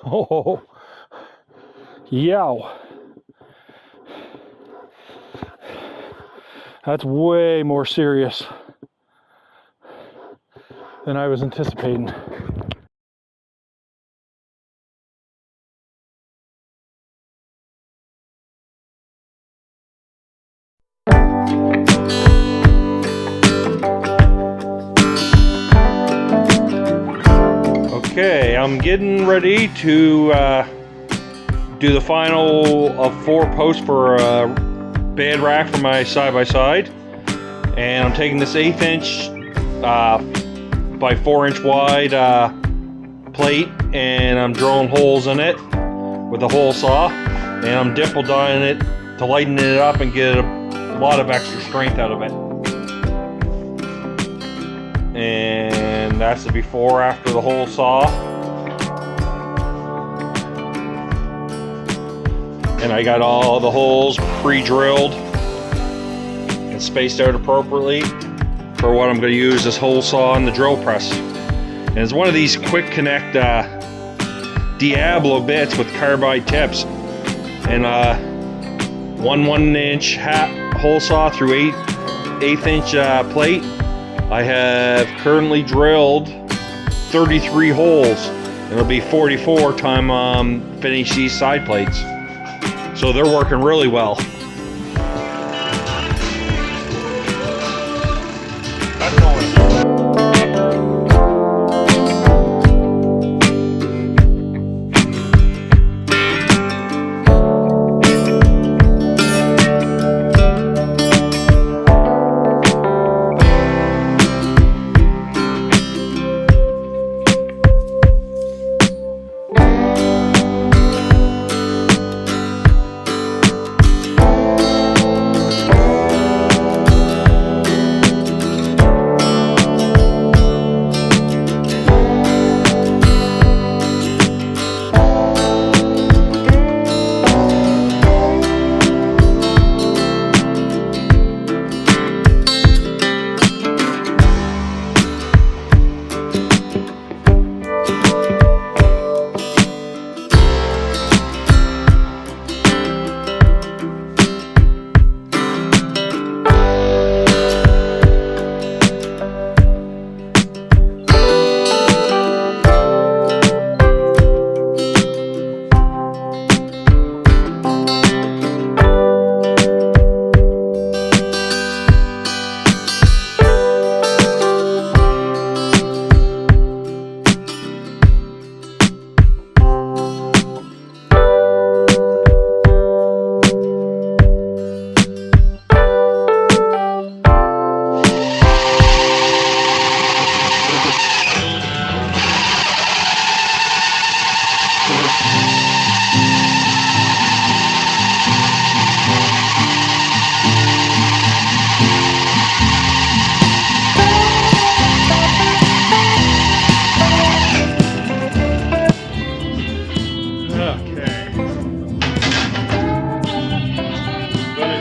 Oh, yow. That's way more serious than I was anticipating. Okay, I'm getting ready to do the final of 4 posts for a bed rack for my side-by-side. And I'm taking this 1/8 inch by 4 inch wide plate, and I'm drilling holes in it with a hole saw, and I'm dimple dyeing it to lighten it up and get a lot of extra strength out of it. And that's the before after the hole saw. And I got all the holes pre-drilled and spaced out appropriately for what I'm going to use this hole saw and the drill press. And it's one of these quick connect Diablo bits with carbide tips, and 1 inch hole saw through 1/8 inch plate. I have currently drilled 33 holes. It'll be 44 time finish these side plates. So they're working really well.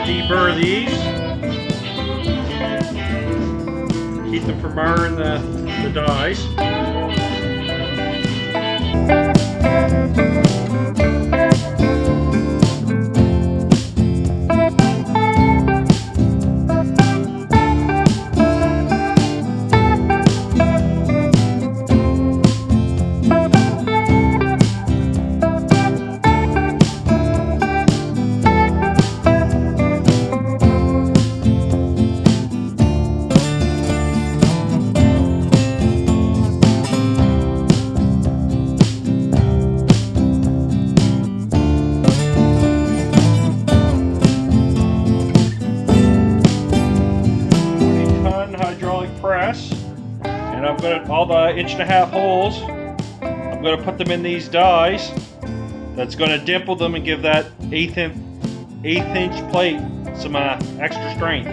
Deburr these, keep them from marring the dies. And I've got all the 1.5 inch holes. I'm going to put them in these dies. That's going to dimple them and give that 1/8 inch plate some extra strength.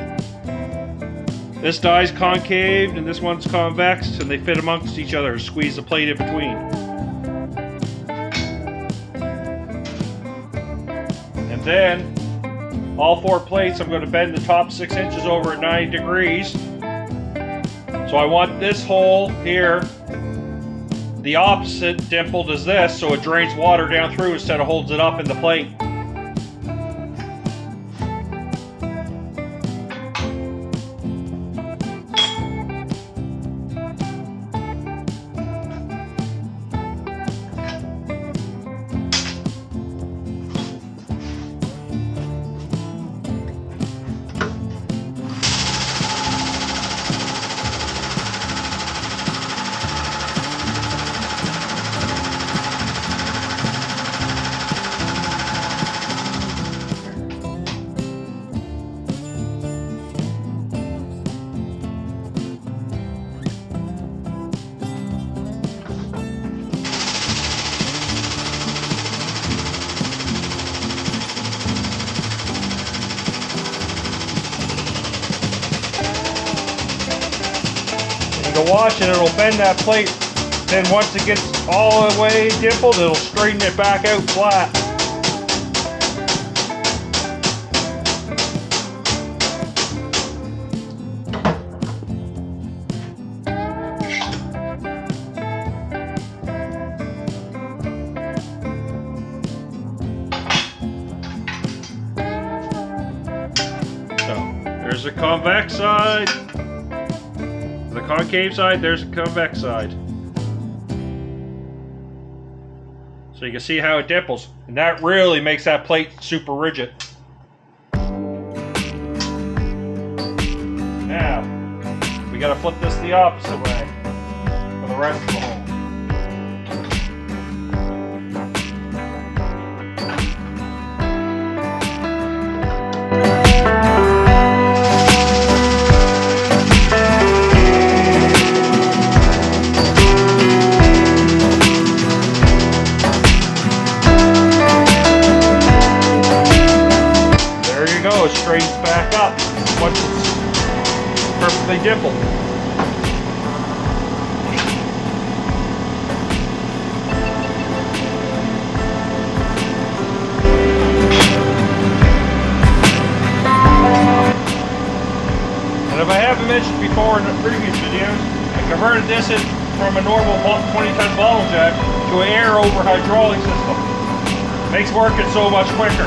This die's concaved and this one's convex, and they fit amongst each other. Squeeze the plate in between. And then all 4 plates, I'm going to bend the top 6 inches over at 90 degrees. So I want this hole here the opposite dimple does this, so it drains water down through instead of holds it up in the plate. Wash and it'll bend that plate. Then once it gets all the way dimpled, it'll straighten it back out flat. So there's the convex side. The concave side, there's the convex side. So you can see how it dimples. And that really makes that plate super rigid. Now, we gotta flip this the opposite way for the rest of the hole. It straightens back up once it's perfectly dimpled. And if I haven't mentioned before in the previous videos, I converted this from a normal 20-ton bottle jack to an air over hydraulic system. Makes working so much quicker.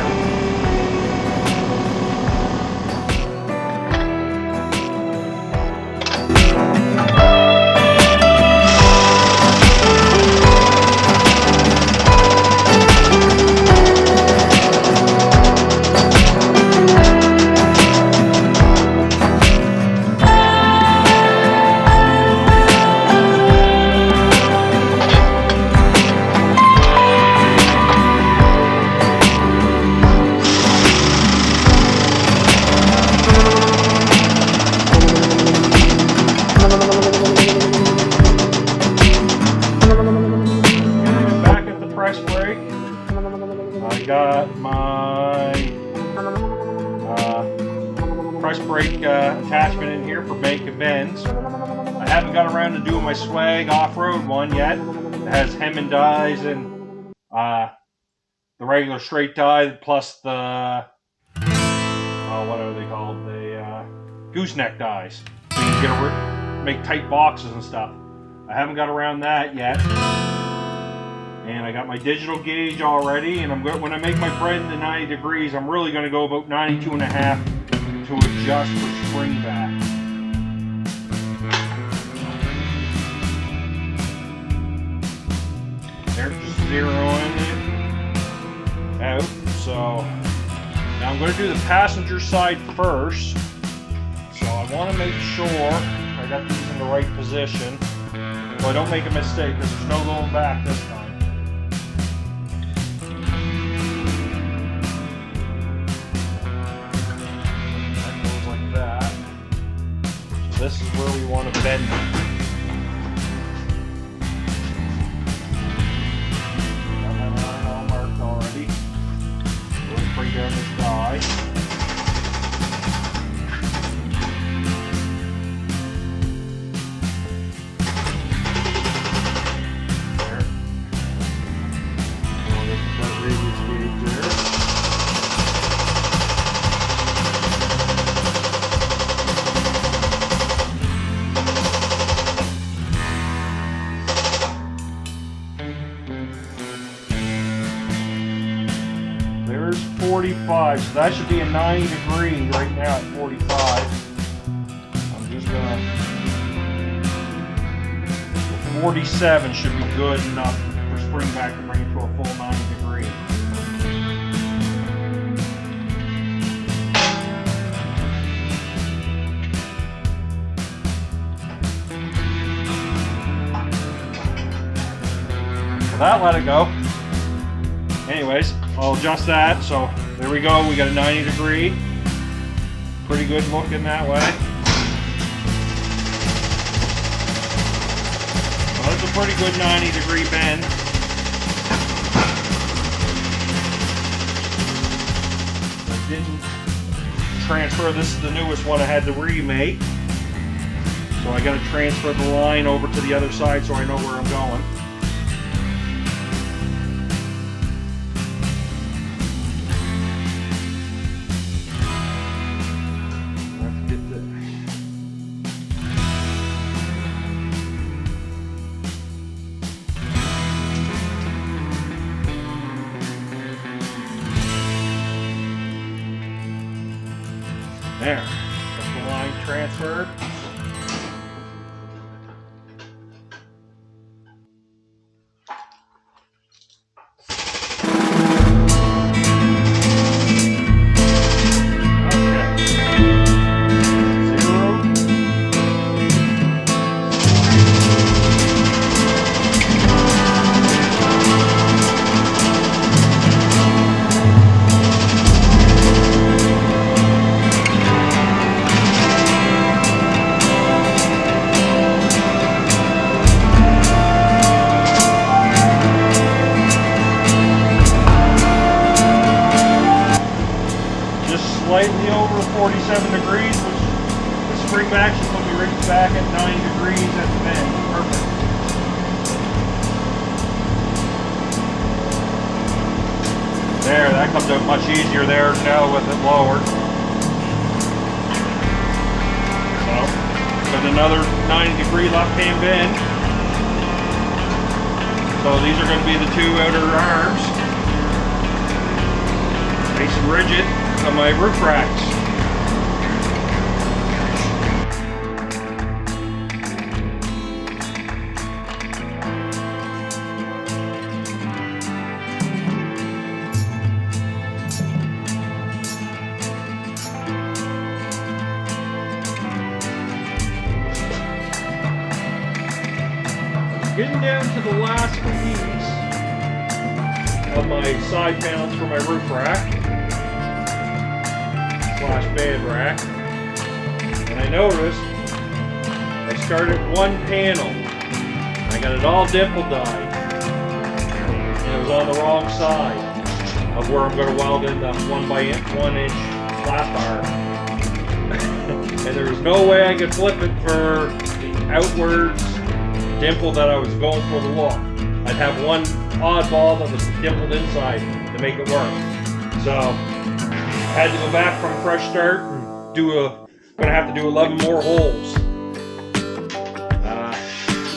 I got my press brake attachment in here for making bends. I haven't got around to doing my swag off-road one yet. It has hem and dies and the regular straight die plus the what are they called? The gooseneck dies. So you can make tight boxes and stuff. I haven't got around that yet. And I got my digital gauge already, and when I make my bend to 90 degrees, I'm really going to go about 92.5 to adjust for spring back. There's just zeroing it out. So now I'm going to do the passenger side first. So I want to make sure I got these in the right position so I don't make a mistake, because there's no going back this time. This is where we want to bend it. Got my line all marked already. We'll bring down this die. There. We'll get that radius gauge there. 45, so that should be a 90 degree right now at 45. I'm just gonna, 47 should be good enough for spring back to bring it to a full 90 degree. So that let it go. Anyways, I'll adjust that. So there we go. We got a 90 degree. Pretty good looking that way. So that's a pretty good 90 degree bend. I didn't transfer. This is the newest one I had to remake. So I got to transfer the line over to the other side so I know where I'm going. There, that's the line transferred. Slightly over 47 degrees, which the spring back should put me right back at 90 degrees at the bend. Perfect. There, that comes out much easier there now with it lowered. So, got another 90 degree left hand bend. So these are going to be the two outer arms. Nice and rigid on my roof racks. Getting down to the last piece of my side panels for my roof rack slash bed rack, and I noticed I started one panel. I got it all dimple dyed, and it was on the wrong side of where I'm going to weld in the 1 inch flat bar. And there was no way I could flip it for the outwards dimple that I was going for the look. I'd have one oddball that was dimpled inside to make it work. So I had to go back from a fresh start and gonna have to do 11 more holes.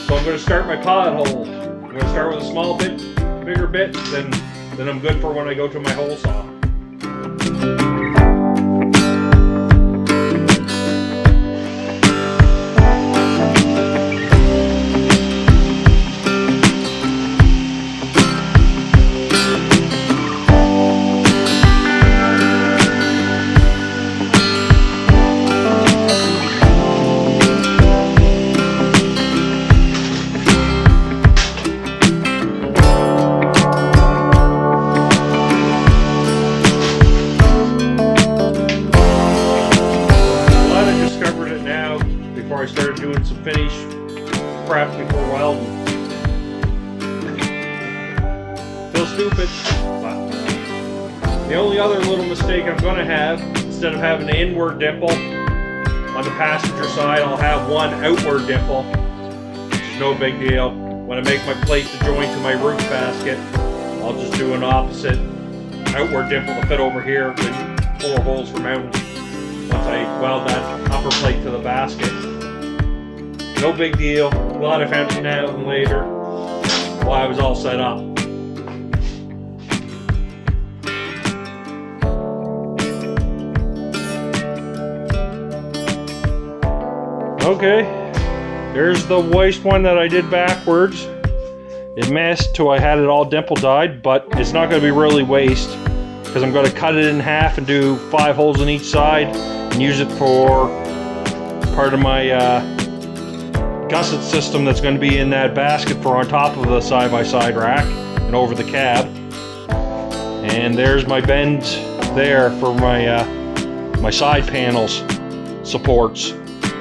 So I'm gonna start my pod hole. I'm gonna start with a small bit, bigger bit, then I'm good for when I go to my hole saw. Before I started doing some finish prep before welding. Feels stupid, but the only other little mistake I'm going to have, instead of having an inward dimple on the passenger side, I'll have one outward dimple, which is no big deal. When I make my plate to join to my roof basket, I'll just do an opposite outward dimple to fit over here, then 4 holes for mounting once I weld that upper plate to the basket. No big deal. Glad I found it now and later while I was all set up. Okay, there's the waist one that I did backwards. It messed till I had it all dimple dyed, but it's not going to be really waste because I'm going to cut it in half and do 5 holes in each side and use it for part of my gusset system that's going to be in that basket for on top of the side-by-side rack and over the cab. And there's my bend there for my my side panels supports.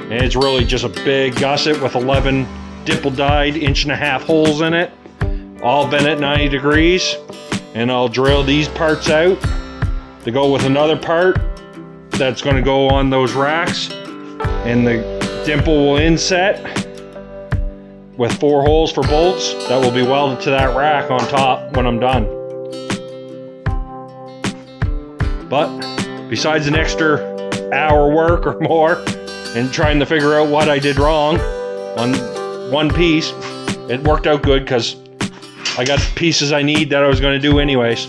And it's really just a big gusset with 11 dimple dyed 1.5 inch holes in it, all bent at 90 degrees. And I'll drill these parts out to go with another part that's going to go on those racks, and the dimple will inset with 4 holes for bolts that will be welded to that rack on top when I'm done. But besides an extra hour work or more and trying to figure out what I did wrong on one piece, it worked out good because I got the pieces I need that I was going to do anyways.